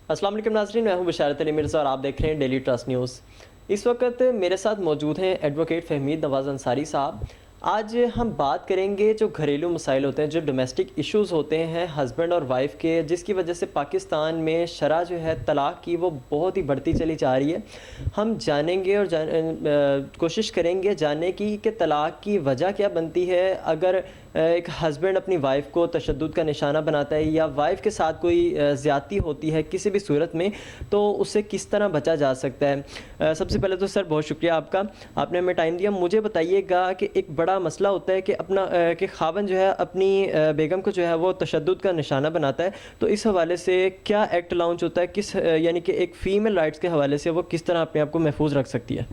السلام علیکم ناظرین، میں ہوں بشارت علی مرزا اور آپ دیکھ رہے ہیں ڈیلی ٹرسٹ نیوز۔ اس وقت میرے ساتھ موجود ہیں ایڈوکیٹ فہمید نواز انصاری صاحب۔ آج ہم بات کریں گے جو گھریلو مسائل ہوتے ہیں، جو ڈومیسٹک ایشوز ہوتے ہیں ہسبینڈ اور وائف کے، جس کی وجہ سے پاکستان میں شرح جو ہے طلاق کی وہ بہت ہی بڑھتی چلی جا رہی ہے۔ ہم جانیں گے اور کوشش کریں گے جاننے کی کہ طلاق کی وجہ کیا بنتی ہے، اگر ایک ہسبینڈ اپنی وائف کو تشدد کا نشانہ بناتا ہے یا وائف کے ساتھ کوئی زیادتی ہوتی ہے کسی بھی صورت میں، تو اس سے کس طرح بچا جا سکتا ہے۔ سب سے پہلے تو سر بہت شکریہ آپ کا، آپ نے ہمیں ٹائم دیا۔ مجھے بتائیے گا کہ ایک بڑا مسئلہ ہوتا ہے کہ خاوند جو ہے اپنی بیگم کو جو ہے وہ تشدد کا نشانہ بناتا ہے، تو اس حوالے سے کیا ایکٹ لانچ ہوتا ہے، یعنی کہ ایک فیمیل رائٹس کے حوالے سے وہ کس طرح اپنے آپ کو محفوظ رکھ سکتی ہے؟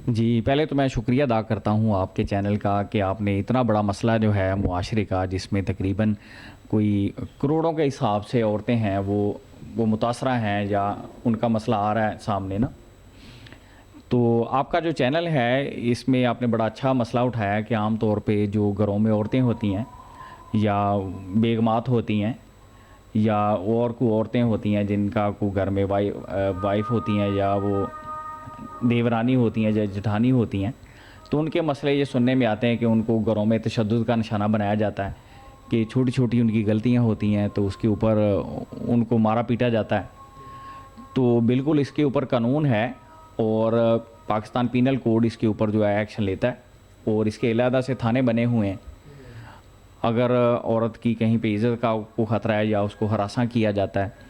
جی، پہلے تو میں شکریہ ادا کرتا ہوں آپ کے چینل کا کہ آپ نے اتنا بڑا مسئلہ جو ہے معاشرے کا، جس میں تقریباً کوئی کروڑوں کے حساب سے عورتیں ہیں وہ متاثرہ ہیں یا ان کا مسئلہ آ رہا ہے سامنے نا۔ تو آپ کا جو چینل ہے اس میں آپ نے بڑا اچھا مسئلہ اٹھایا کہ عام طور پہ جو گھروں میں عورتیں ہوتی ہیں یا بیگمات ہوتی ہیں یا اور کوئی عورتیں ہوتی ہیں جن کا کوئی گھر میں وائف ہوتی ہیں یا وہ دیورانی ہوتی ہیں یا جٹھانی ہوتی ہیں، تو ان کے مسئلے یہ سننے میں آتے ہیں کہ ان کو گھروں میں تشدد کا نشانہ بنایا جاتا ہے کہ چھوٹی چھوٹی ان کی غلطیاں ہوتی ہیں تو اس کے اوپر ان کو مارا پیٹا جاتا ہے۔ تو بالکل اس کے اوپر قانون ہے اور پاکستان پینل کوڈ اس کے اوپر جو ہے ایکشن لیتا ہے اور اس کے علیحدہ سے تھانے بنے ہوئے ہیں۔ اگر عورت کی کہیں پہ عزت کا کو خطرہ ہے یا اس کو ہراساں کیا جاتا ہے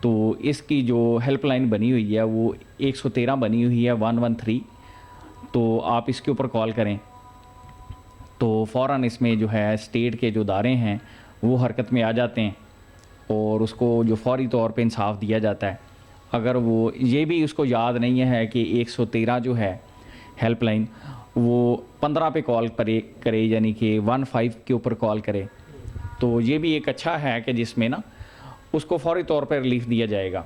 تو اس کی جو ہیلپ لائن بنی ہوئی ہے وہ 113 بنی ہوئی ہے 113، تو آپ اس کے اوپر کال کریں تو فوراً اس میں جو ہے اسٹیٹ کے جو ادارے ہیں وہ حرکت میں آ جاتے ہیں اور اس کو جو فوری طور پہ انصاف دیا جاتا ہے۔ اگر وہ یہ بھی اس کو یاد نہیں ہے کہ 113 جو ہے ہیلپ لائن وہ 15 پہ کال کرے یعنی کہ 15 کے اوپر کال کرے، تو یہ بھی ایک اچھا ہے کہ جس میں نا اس کو فوری طور پر ریلیف دیا جائے گا،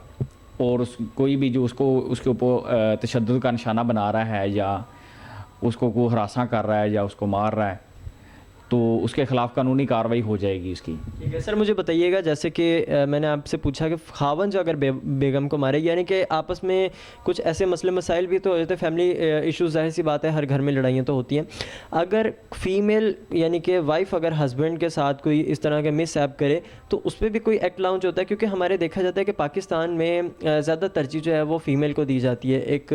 اور کوئی بھی جو اس کے اوپر تشدد کا نشانہ بنا رہا ہے یا اس کو کوئی ہراساں کر رہا ہے یا اس کو مار رہا ہے تو اس کے خلاف قانونی کارروائی ہو جائے گی اس کی۔ ٹھیک ہے سر، مجھے بتائیے گا جیسے کہ میں نے آپ سے پوچھا کہ خاوند جو اگر بیگم کو مارے، یعنی کہ آپس میں کچھ ایسے مسئلے مسائل بھی تو ہوتے ہیں، فیملی ایشوز، ظاہر سی بات ہے ہر گھر میں لڑائیاں تو ہوتی ہیں۔ اگر فیمیل یعنی کہ وائف اگر ہسبینڈ کے ساتھ کوئی اس طرح کے مس ایپ کرے تو اس پہ بھی کوئی ایکٹ لانچ ہوتا ہے؟ کیونکہ ہمارے دیکھا جاتا ہے کہ پاکستان میں زیادہ ترجیح جو ہے وہ فیمیل کو دی جاتی ہے، ایک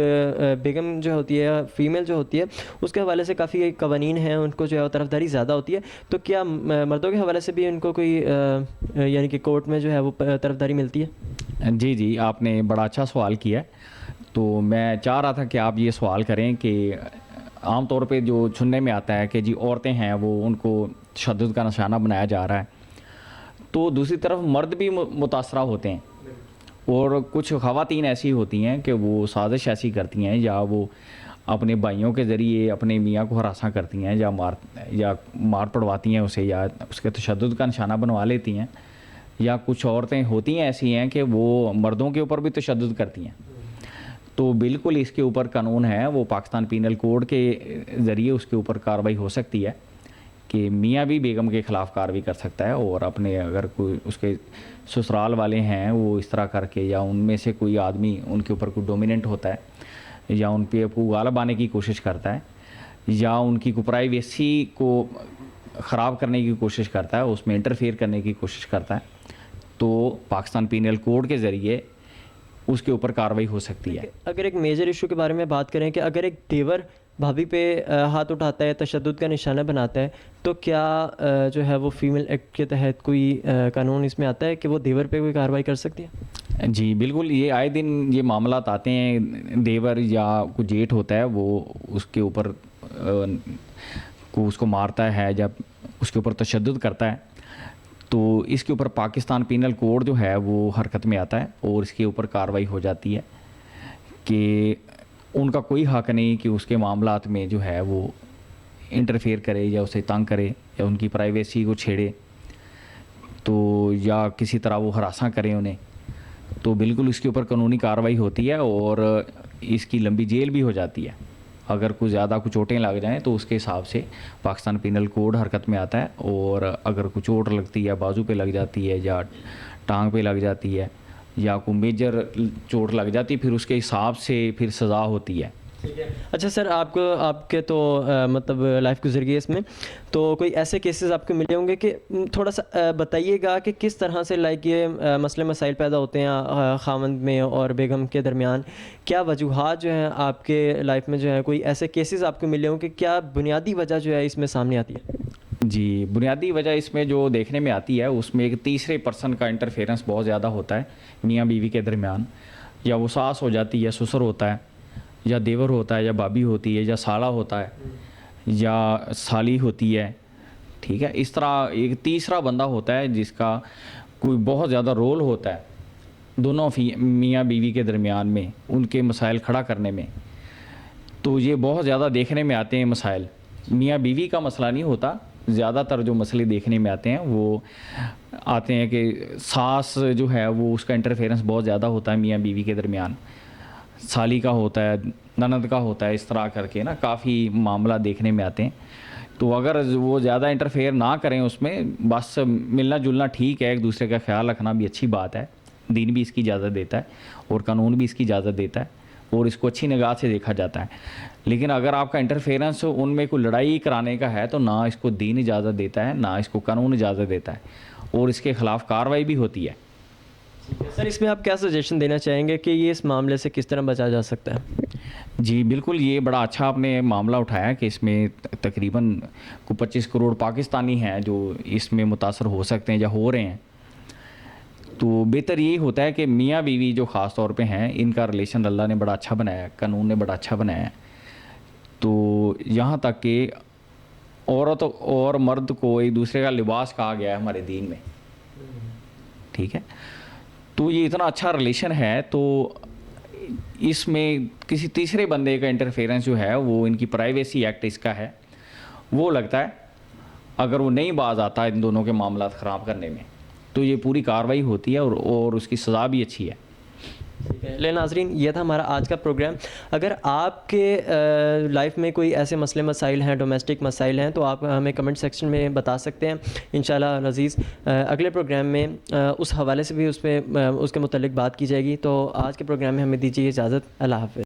بیگم جو ہوتی ہے، فیمیل جو ہوتی ہے، اس کے حوالے سے کافی قوانین ہیں، ان کو جو ہے طرفداری زیادہ ہوتی ہے۔ تو کیا مردوں کے حوالے سے بھی ان کو کوئی یعنی کہ کورٹ میں جو ہے وہ طرفداری ملتی ہے؟ جی، آپ نے بڑا اچھا سوال کیا ہے، تو میں چاہ رہا تھا کہ آپ یہ سوال کریں کہ عام طور پہ جو سننے میں آتا ہے کہ جی عورتیں ہیں وہ ان کو تشدد کا نشانہ بنایا جا رہا ہے، تو دوسری طرف مرد بھی متاثرہ ہوتے ہیں اور کچھ خواتین ایسی ہوتی ہیں کہ وہ سازش ایسی کرتی ہیں یا وہ اپنے بھائیوں کے ذریعے اپنے میاں کو ہراساں کرتی ہیں یا مار پڑواتی ہیں اسے یا اس کے تشدد کا نشانہ بنوا لیتی ہیں، یا کچھ عورتیں ہوتی ہیں ایسی ہیں کہ وہ مردوں کے اوپر بھی تشدد کرتی ہیں۔ تو بالکل اس کے اوپر قانون ہے، وہ پاکستان پینل کوڈ کے ذریعے اس کے اوپر کارروائی ہو سکتی ہے کہ میاں بھی بیگم کے خلاف کارروائی کر سکتا ہے، اور اپنے اگر کوئی اس کے سسرال والے ہیں وہ اس طرح کر کے یا ان میں سے کوئی آدمی ان کے اوپر کوئی ڈومیننٹ ہوتا ہے یا ان پہ کوئی غالب آنے کی کوشش کرتا ہے یا ان کی کوئی پرائیویسی کو خراب کرنے کی کوشش کرتا ہے، اس میں انٹرفیئر کرنے کی کوشش کرتا ہے، تو پاکستان پینل کوڈ کے ذریعے اس کے اوپر کارروائی ہو سکتی ہے۔ اگر ایک میجر ایشو کے بارے میں بات کریں کہ اگر ایک دیور بھابھی پہ ہاتھ اٹھاتا ہے، تشدد کا نشانہ بناتا ہے، تو کیا جو ہے وہ فیمیل ایکٹ کے تحت کوئی قانون اس میں آتا ہے کہ وہ دیور پہ کوئی کارروائی کر سکتی ہے؟ جی بالکل، یہ آئے دن یہ معاملات آتے ہیں، دیور یا کوئی جیٹ ہوتا ہے وہ اس کے اوپر اس کو مارتا ہے یا اس کے اوپر تشدد کرتا ہے، تو اس کے اوپر پاکستان پینل کوڈ جو ہے وہ حرکت میں آتا ہے اور اس کے اوپر کارروائی ہو جاتی ہے کہ ان کا کوئی حق نہیں کہ اس کے معاملات میں جو ہے وہ انٹرفیئر کرے یا اسے تنگ کرے یا ان کی پرائیویسی کو چھیڑے، تو یا کسی طرح وہ ہراساں کریں انہیں، تو بالکل اس کے اوپر قانونی کارروائی ہوتی ہے اور اس کی لمبی جیل بھی ہو جاتی ہے۔ اگر کوئی زیادہ کچھ چوٹیں لگ جائیں تو اس کے حساب سے پاکستان پینل کوڈ حرکت میں آتا ہے، اور اگر کوئی چوٹ لگتی ہے، بازو پہ لگ جاتی ہے یا ٹانگ پہ لگ جاتی ہے یا کوئی میجر چوٹ لگ جاتی پھر اس کے حساب سے پھر سزا ہوتی ہے. ٹھیک ہے. اچھا سر, آپ کے تو مطلب لائف گزر گئی اس میں, تو کوئی ایسے کیسز آپ کو ملے ہوں گے کہ تھوڑا سا بتائیے گا کہ کس طرح سے لائک یہ مسئلے مسائل پیدا ہوتے ہیں خاوند میں اور بیگم کے درمیان, کیا وجوہات جو ہیں آپ کے لائف میں جو ہے, کوئی ایسے کیسز آپ کو ملے ہوں کہ کیا بنیادی وجہ جو ہے اس میں سامنے آتی ہے؟ جی, بنیادی وجہ اس میں جو دیکھنے میں آتی ہے اس میں ایک تیسرے پرسن کا انٹرفیئرنس بہت زیادہ ہوتا ہے میاں بیوی کے درمیان. یا وہ ساس ہو جاتی ہے, سسر ہوتا ہے, یا دیور ہوتا ہے, یا بھابھی ہوتی ہے, یا سالہ ہوتا ہے, یا سالی ہوتی ہے. ٹھیک ہے, اس طرح ایک تیسرا بندہ ہوتا ہے جس کا کوئی بہت زیادہ رول ہوتا ہے دونوں میاں بیوی کے درمیان میں ان کے مسائل کھڑا کرنے میں. تو یہ بہت زیادہ دیکھنے میں آتے ہیں مسائل. میاں بیوی کا مسئلہ نہیں ہوتا, زیادہ تر جو مسئلے دیکھنے میں آتے ہیں وہ آتے ہیں کہ ساس جو ہے وہ اس کا انٹرفیئرنس بہت زیادہ ہوتا ہے میاں بیوی کے درمیان, سالی کا ہوتا ہے, نند کا ہوتا ہے, اس طرح کر کے نا کافی معاملہ دیکھنے میں آتے ہیں. تو اگر وہ زیادہ انٹرفیئر نہ کریں اس میں, بس ملنا جلنا ٹھیک ہے, ایک دوسرے کا خیال رکھنا بھی اچھی بات ہے, دین بھی اس کی اجازت دیتا ہے اور قانون بھی اس کی اجازت دیتا ہے اور اس کو اچھی نگاہ سے دیکھا جاتا ہے. لیکن اگر آپ کا انٹرفیئرنس ان میں کوئی لڑائی کرانے کا ہے تو نہ اس کو دین اجازت دیتا ہے, نہ اس کو قانون اجازت دیتا ہے, اور اس کے خلاف کارروائی بھی ہوتی ہے. سر, اس میں آپ کیا سجیشن دینا چاہیں گے کہ یہ اس معاملے سے کس طرح بچا جا سکتا ہے؟ جی بالکل, یہ بڑا اچھا آپ نے معاملہ اٹھایا کہ اس میں تقریباً 25 کروڑ پاکستانی ہیں جو اس میں متاثر ہو سکتے ہیں یا ہو رہے ہیں. تو بہتر یہی ہوتا ہے کہ میاں بیوی جو خاص طور پہ ہیں ان کا ریلیشن اللہ نے بڑا اچھا بنایا ہے, قانون نے بڑا اچھا بنایا ہے. تو یہاں تک کہ عورت اور مرد کو ایک دوسرے کا لباس کہا گیا ہے ہمارے دین میں. ٹھیک ہے, تو یہ اتنا اچھا ریلیشن ہے, تو اس میں کسی تیسرے بندے کا انٹرفیئرنس جو ہے وہ ان کی پرائیویسی ایکٹ اس کا ہے, وہ لگتا ہے اگر وہ نہیں باز آتا ان دونوں کے معاملات خراب کرنے میں تو یہ پوری کارروائی ہوتی ہے اور اس کی سزا بھی اچھی ہے. لے ناظرین, یہ تھا ہمارا آج کا پروگرام. اگر آپ کے لائف میں کوئی ایسے مسئلے مسائل ہیں, ڈومیسٹک مسائل ہیں, تو آپ ہمیں کمنٹ سیکشن میں بتا سکتے ہیں. انشاءاللہ عزیز اگلے پروگرام میں اس حوالے سے بھی اس کے متعلق بات کی جائے گی. تو آج کے پروگرام میں ہمیں دیجیے اجازت. اللہ حافظ.